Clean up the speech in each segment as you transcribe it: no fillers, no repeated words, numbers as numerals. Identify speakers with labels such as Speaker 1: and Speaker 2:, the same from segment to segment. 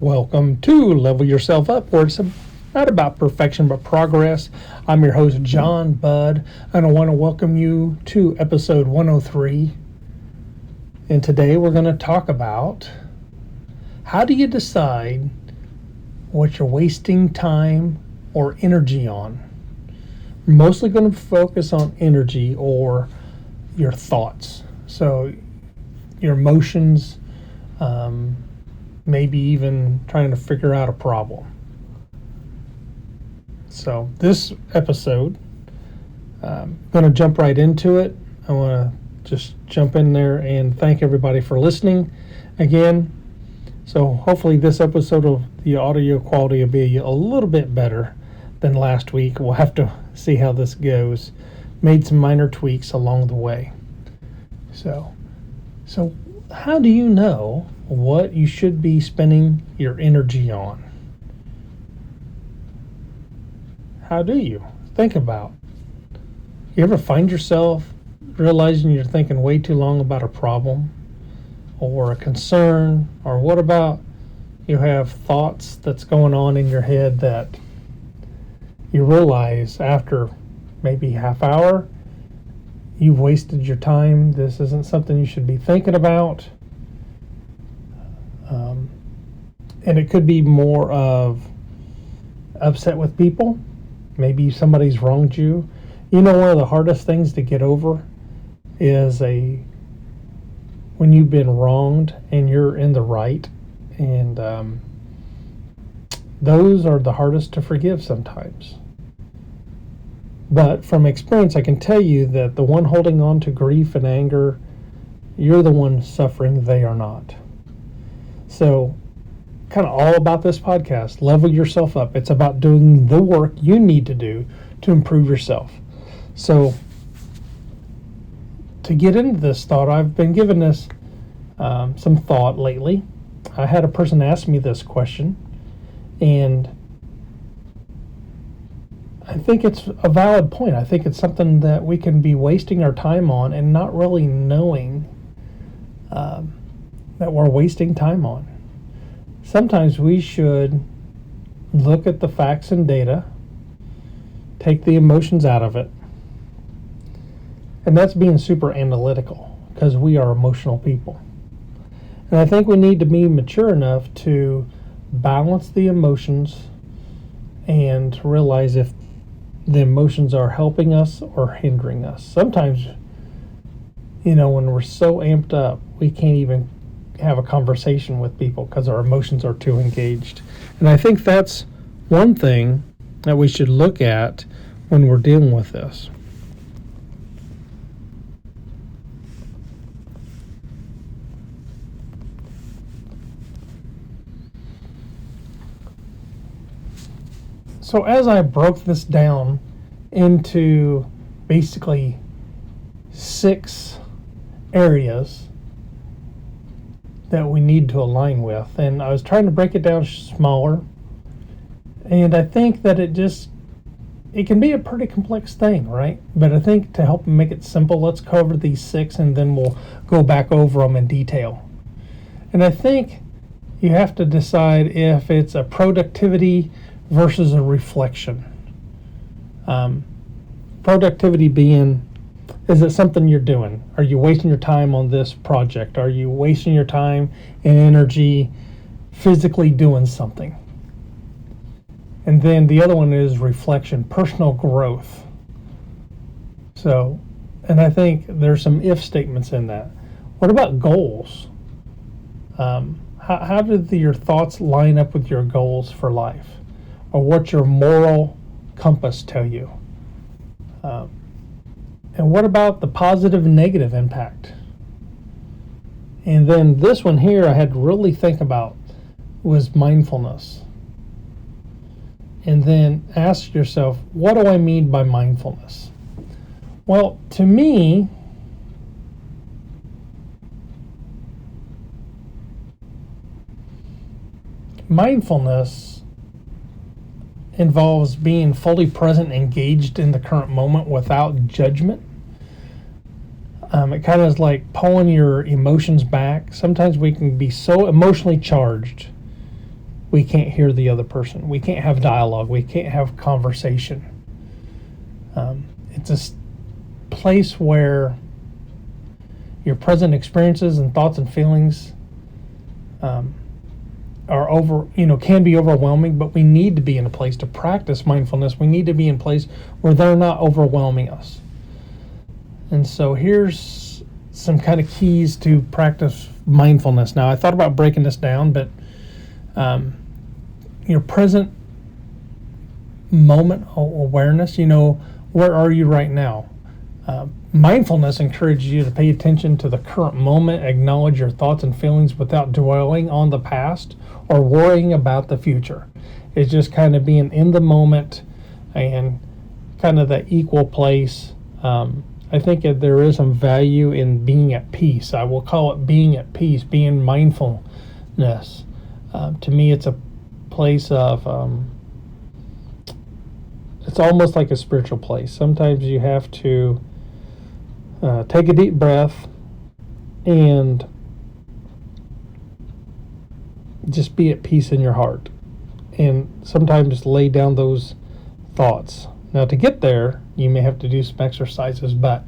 Speaker 1: Welcome to Level Yourself Up, where it's not about perfection but progress. I'm your host, John Budd, and I want to welcome you to episode 103. And today we're going to talk about how do you decide what you're wasting time or energy on. We're mostly going to focus on energy or your thoughts. So your emotions, maybe even trying to figure out a problem. So this episode, I'm going to jump right into it. I want to just jump in there and thank everybody for listening again. So hopefully this episode of the audio quality will be a little bit better than last week. We'll have to see how this goes. Made some minor tweaks along the way. So how do you know what you should be spending your energy on? How do you? Think about. You ever find yourself realizing you're thinking way too long about a problem or a concern? Or what about you have thoughts that's going on in your head that you realize after maybe half hour you've wasted your time. This isn't something you should be thinking about. And it could be more of upset with people. Maybe somebody's wronged you. You know, one of the hardest things to get over is when you've been wronged and you're in the right. And those are the hardest to forgive sometimes. But from experience, I can tell you that the one holding on to grief and anger, you're the one suffering, they are not. So, kind of all about this podcast, Level Yourself Up. It's about doing the work you need to do to improve yourself. So, to get into this thought, I've been given this some thought lately. I had a person ask me this question, and I think it's a valid point. I think it's something that we can be wasting our time on and not really knowing that we're wasting time on. Sometimes we should look at the facts and data, take the emotions out of it, and that's being super analytical because we are emotional people. And I think we need to be mature enough to balance the emotions and realize if the emotions are helping us or hindering us. Sometimes, when we're so amped up, we can't even have a conversation with people because our emotions are too engaged. And I think that's one thing that we should look at when we're dealing with this. So as I broke this down into basically 6 areas that we need to align with, and I was trying to break it down smaller, and I think that it can be a pretty complex thing, right? But I think to help make it simple, let's cover these 6 and then we'll go back over them in detail. And I think you have to decide if it's a productivity versus a reflection. Productivity being, is it something you're doing? Are you wasting your time on this project? Are you wasting your time and energy physically doing something? And then the other one is reflection, personal growth. So, and I think there's some if statements in that. What about goals? How do your thoughts line up with your goals for life? Or what your moral compass tell you? And what about the positive and negative impact? And then this one here I had to really think about was mindfulness. And then ask yourself, what do I mean by mindfulness? Well, to me, mindfulness involves being fully present and engaged in the current moment without judgment. It kind of is like pulling your emotions back. Sometimes we can be so emotionally charged we can't hear the other person. We can't have dialogue. We can't have conversation. It's a place where your present experiences and thoughts and feelings can be overwhelming, but we need to be in a place to practice mindfulness. We need to be in a place where they're not overwhelming us. And so here's some kind of keys to practice mindfulness. Now, I thought about breaking this down, but your present moment awareness, where are you right now? Mindfulness encourages you to pay attention to the current moment, acknowledge your thoughts and feelings without dwelling on the past or worrying about the future. It's just kind of being in the moment and kind of the equal place. I think that there is some value in being at peace. I will call it being at peace, being mindfulness. To me, it's a place of, it's almost like a spiritual place. Sometimes you have to take a deep breath and just be at peace in your heart. And sometimes lay down those thoughts. Now, to get there, you may have to do some exercises, but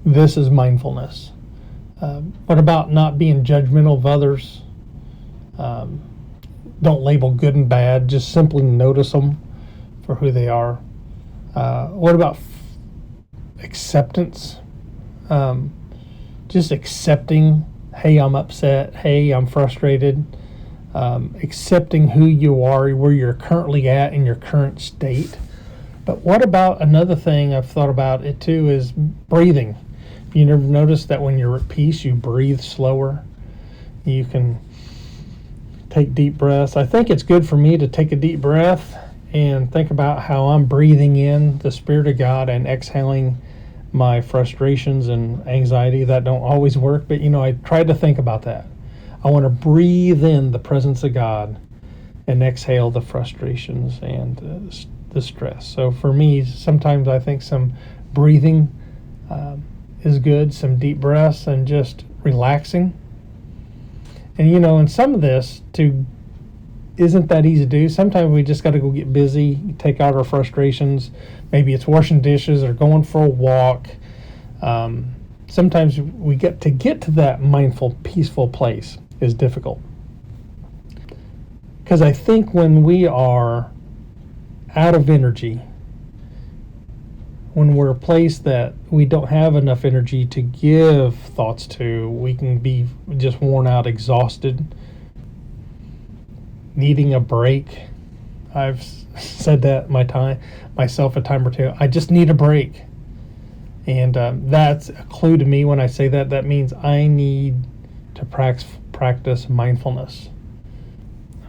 Speaker 1: this is mindfulness. What about not being judgmental of others? Don't label good and bad, just simply notice them for who they are. What about acceptance? Just accepting, hey, I'm upset, hey, I'm frustrated. Accepting who you are, where you're currently at in your current state. But what about another thing I've thought about it too is breathing. You never noticed that when you're at peace, you breathe slower. You can take deep breaths. I think it's good for me to take a deep breath and think about how I'm breathing in the Spirit of God and exhaling my frustrations and anxiety. That don't always work, but I try to think about that. I want to breathe in the presence of God and exhale the frustrations and the stress. So for me, sometimes I think some breathing is good, some deep breaths and just relaxing. And and some of this isn't that easy to do. Sometimes we just got to go get busy, take out our frustrations. Maybe it's washing dishes or going for a walk. Sometimes we get to that mindful, peaceful place is difficult. Because I think when we are out of energy, when we're a place that we don't have enough energy to give thoughts to, we can be just worn out, exhausted, needing a break. I've said that myself a time or two. I just need a break. And that's a clue to me when I say that. That means I need to practice mindfulness.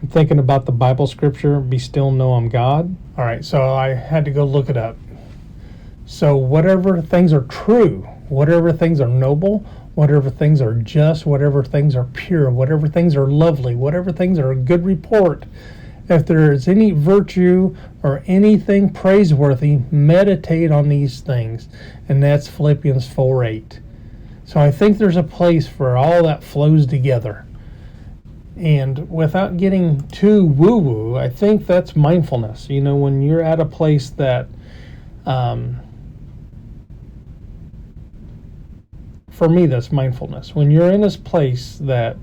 Speaker 1: I'm thinking about the Bible scripture, be still, know I'm God. All right, so I had to go look it up. So whatever things are true, whatever things are noble, whatever things are just, whatever things are pure, whatever things are lovely, whatever things are a good report, if there is any virtue or anything praiseworthy, meditate on these things. And that's Philippians 4:8. So I think there's a place where all that flows together. And without getting too woo-woo, I think that's mindfulness. When you're at a place that, for me, that's mindfulness. When you're in this place that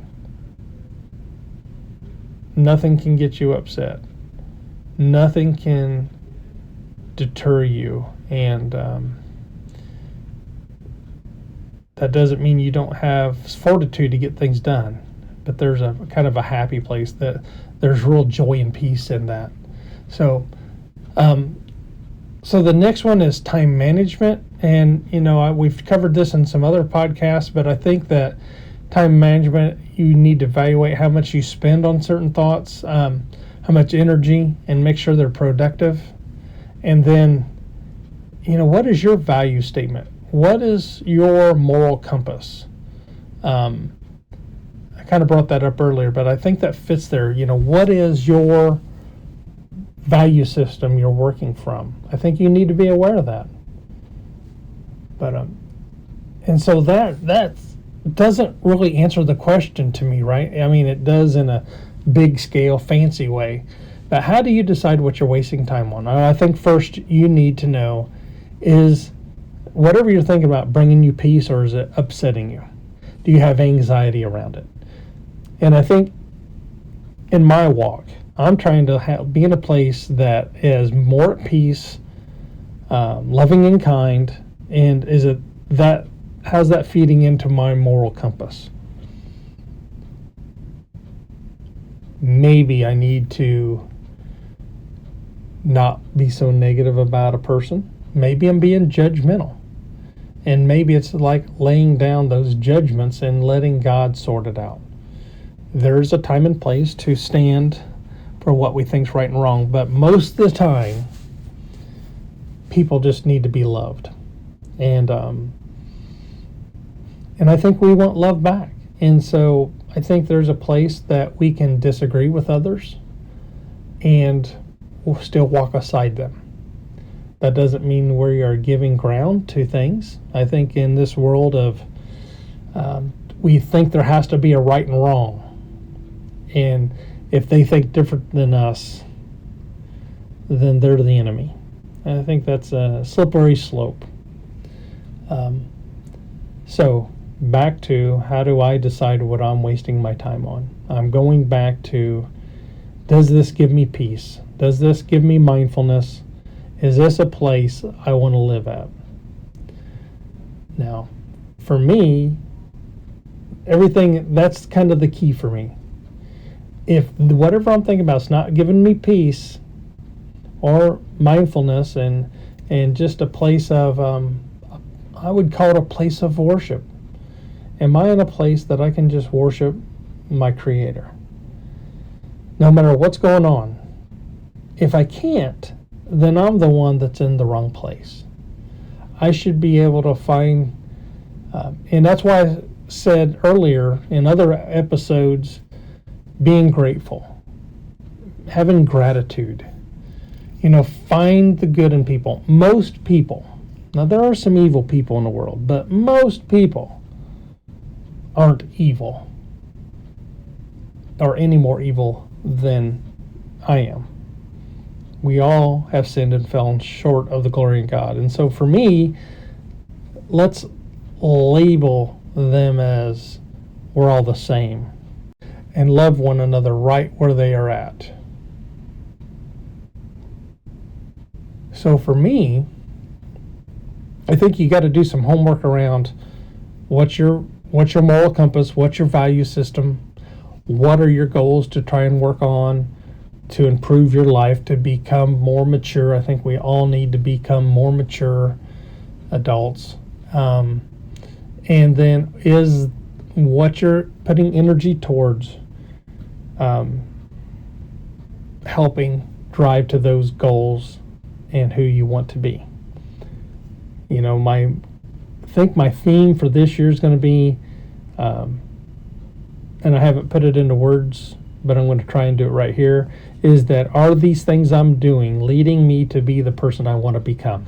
Speaker 1: nothing can get you upset, nothing can deter you, and that doesn't mean you don't have fortitude to get things done, but there's a kind of a happy place that there's real joy and peace in that. So the next one is time management. And, we've covered this in some other podcasts, but I think that time management, you need to evaluate how much you spend on certain thoughts, how much energy, and make sure they're productive. And then, what is your value statement? What is your moral compass? I kind of brought that up earlier, but I think that fits there. What is your value system you're working from? I think you need to be aware of that. But and so that doesn't really answer the question to me, right? I mean, it does in a big scale, fancy way. But how do you decide what you're wasting time on? I think first you need to know, is whatever you're thinking about bringing you peace, or is it upsetting you? Do you have anxiety around it? And I think in my walk, I'm trying to be in a place that is more at peace, loving and kind, and how's that feeding into my moral compass? Maybe I need to not be so negative about a person. Maybe I'm being judgmental. And maybe it's like laying down those judgments and letting God sort it out. There's a time and place to stand for what we think's right and wrong, but most of the time, people just need to be loved. And I think we want love back. And so I think there's a place that we can disagree with others and we'll still walk aside them. That doesn't mean we are giving ground to things. I think in this world of, we think there has to be a right and wrong. And if they think different than us, then they're the enemy. And I think that's a slippery slope. So back to, how do I decide what I'm wasting my time on? I'm going back to, does this give me peace? Does this give me mindfulness? Is this a place I want to live at? Now, for me, everything, that's kind of the key for me. If whatever I'm thinking about is not giving me peace or mindfulness and just a place of, I would call it a place of worship. Am I in a place that I can just worship my Creator? No matter what's going on. If I can't, then I'm the one that's in the wrong place. I should be able to find, and that's why I said earlier in other episodes, being grateful, having gratitude. Find the good in people. Most people, now there are some evil people in the world, but most people aren't evil or any more evil than I am. We all have sinned and fallen short of the glory of God. And so for me, let's label them as we're all the same and love one another right where they are at. So for me, I think you got to do some homework around what's your moral compass, what's your value system, what are your goals to try and work on to improve your life, to become more mature. I think we all need to become more mature adults. And then is what you're putting energy towards helping drive to those goals and who you want to be. I think my theme for this year is going to be, and I haven't put it into words, but I'm going to try and do it right here, is that are these things I'm doing leading me to be the person I want to become?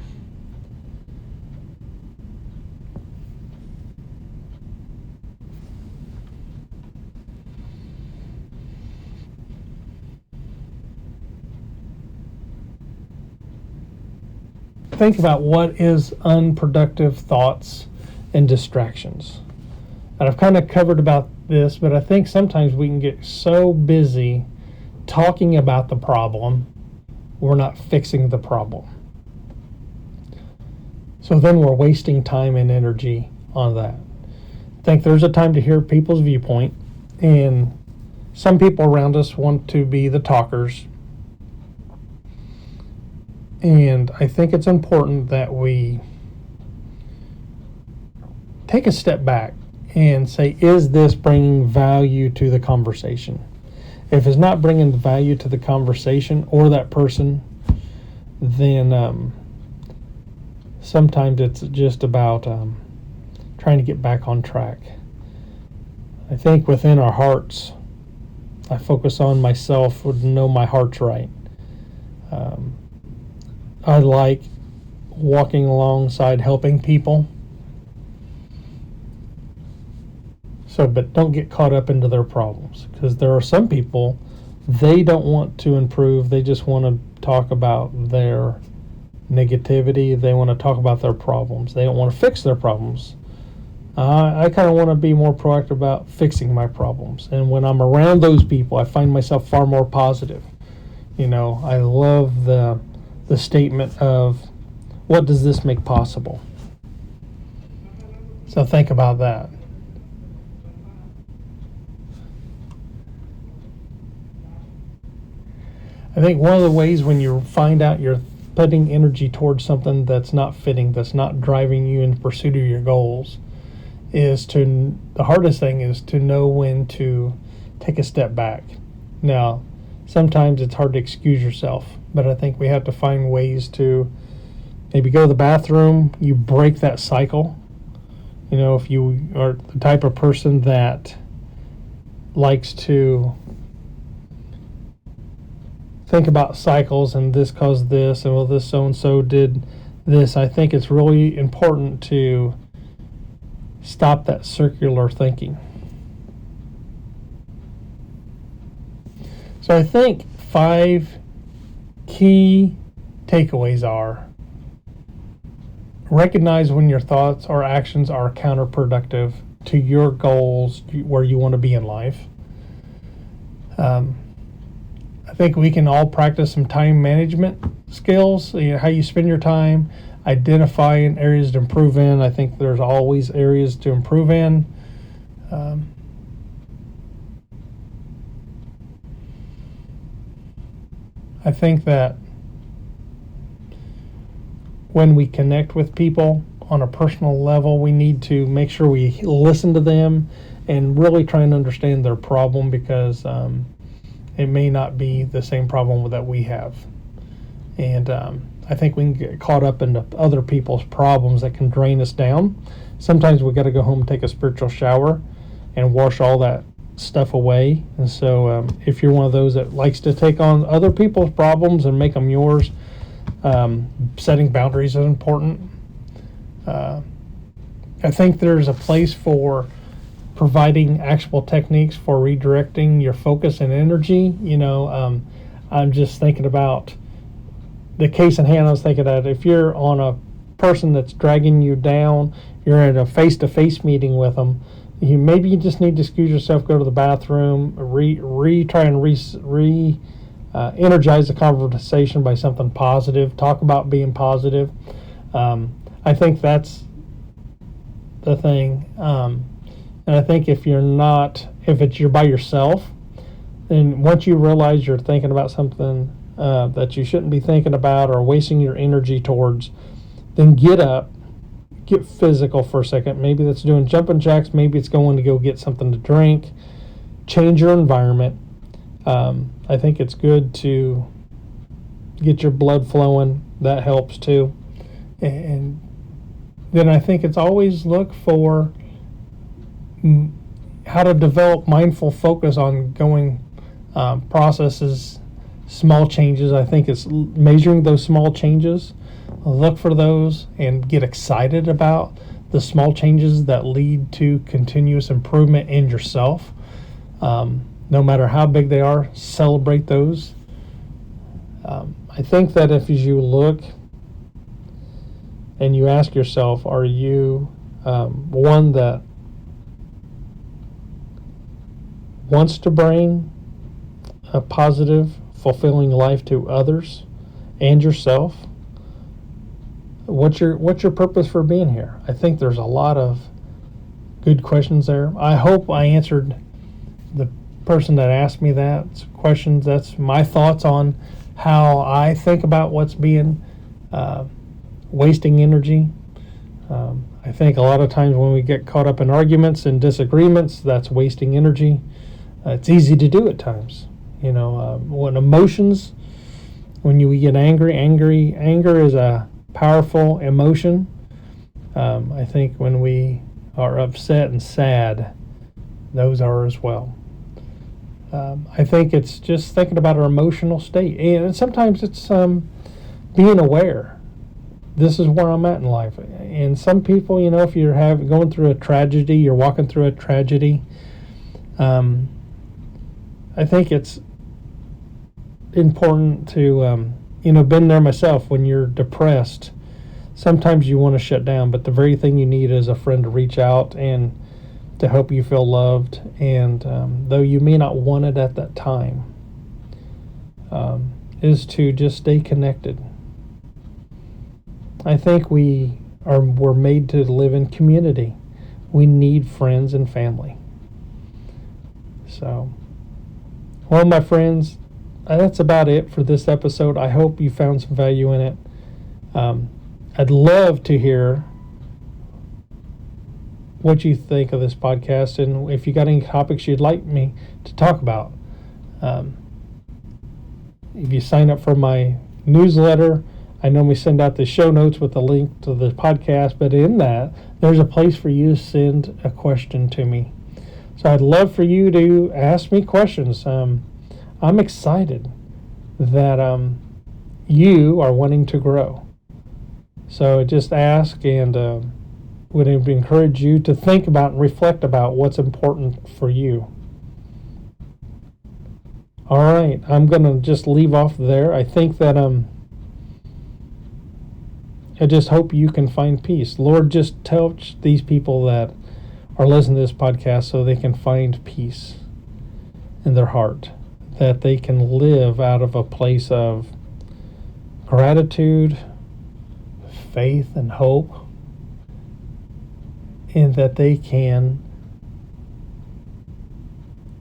Speaker 1: Think about what is unproductive thoughts and distractions. And I've kind of covered about this, but I think sometimes we can get so busy talking about the problem, we're not fixing the problem. So then we're wasting time and energy on that. I think there's a time to hear people's viewpoint, and some people around us want to be the talkers. And I think it's important that we take a step back and say, is this bringing value to the conversation? If it's not bringing value to the conversation or that person, then sometimes it's just about trying to get back on track. I think within our hearts, I focus on myself, would know my heart's right. I like walking alongside helping people. But don't get caught up into their problems, because there are some people they don't want to improve. They just want to talk about their negativity. They want to talk about their problems. They don't want to fix their problems. I kind of want to be more proactive about fixing my problems. And when I'm around those people, I find myself far more positive. I love the statement of, what does this make possible? So think about that. I think one of the ways when you find out you're putting energy towards something that's not fitting, that's not driving you in pursuit of your goals, the hardest thing is to know when to take a step back. Now, sometimes it's hard to excuse yourself, but I think we have to find ways to maybe go to the bathroom, you break that cycle. If you are the type of person that likes to think about cycles and this caused this, and well, this so-and-so did this, I think it's really important to stop that circular thinking. So I think 5 key takeaways are: recognize when your thoughts or actions are counterproductive to your goals, where you want to be in life. I think we can all practice some time management skills, how you spend your time, identifying areas to improve in. I think there's always areas to improve in. I think that when we connect with people on a personal level, we need to make sure we listen to them and really try and understand their problem, because it may not be the same problem that we have. And I think we can get caught up in other people's problems that can drain us down. Sometimes we got to go home and take a spiritual shower and wash all that stuff away. And so if you're one of those that likes to take on other people's problems and make them yours, setting boundaries is important. I think there's a place for providing actual techniques for redirecting your focus and energy. I'm just thinking about the case in hand. I was thinking that if you're on a person that's dragging you down, you're in a face-to-face meeting with them, maybe you just need to excuse yourself, go to the bathroom, try and energize the conversation by something positive. Talk about being positive. I think that's the thing. And I think if you're by yourself, then once you realize you're thinking about something that you shouldn't be thinking about or wasting your energy towards, then get up, get physical for a second. Maybe that's doing jumping jacks. Maybe it's going to go get something to drink. Change your environment. I think it's good to get your blood flowing. That helps too. And then I think it's always look for how to develop mindful focus on going processes, small changes. I think it's measuring those small changes. Look for those and get excited about the small changes that lead to continuous improvement in yourself. No matter how big they are, celebrate those. I think that if you look and you ask yourself, are you one that wants to bring a positive, fulfilling life to others and yourself? What's your purpose for being here? I think there's a lot of good questions there. I hope I answered the person that asked me that questions. That's my thoughts on how I think about what's being wasting energy. I think a lot of times when we get caught up in arguments and disagreements, that's wasting energy. It's easy to do at times. When emotions, when you get angry, anger is a powerful emotion. I think when we are upset and sad, those are as well. I think it's just thinking about our emotional state, and sometimes it's being aware. This is where I'm at in life. And some people, if you're going through a tragedy, you're walking through a tragedy. I think it's important to, been there myself. When you're depressed, sometimes you want to shut down, but the very thing you need is a friend to reach out and to help you feel loved. And though you may not want it at that time, is to just stay connected. I think we're made to live in community. We need friends and family. So, well, my friends, that's about it for this episode. I hope you found some value in it. I'd love to hear what you think of this podcast, and if you got any topics you'd like me to talk about. If you sign up for my newsletter, I normally send out the show notes with a link to the podcast, but in that, there's a place for you to send a question to me. So I'd love for you to ask me questions. I'm excited that you are wanting to grow. So just ask, and would encourage you to think about and reflect about what's important for you. All right, I'm going to just leave off there. I think that I just hope you can find peace. Lord, just touch these people that are listening to this podcast so they can find peace in their heart, that they can live out of a place of gratitude, faith, and hope, and that they can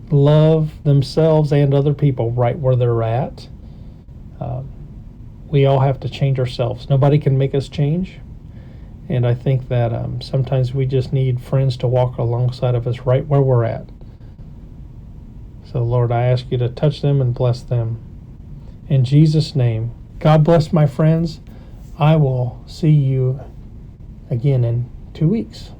Speaker 1: love themselves and other people right where they're at. We all have to change ourselves. Nobody can make us change. And I think that sometimes we just need friends to walk alongside of us right where we're at. So, Lord, I ask you to touch them and bless them. In Jesus' name, God bless my friends. I will see you again in 2 weeks.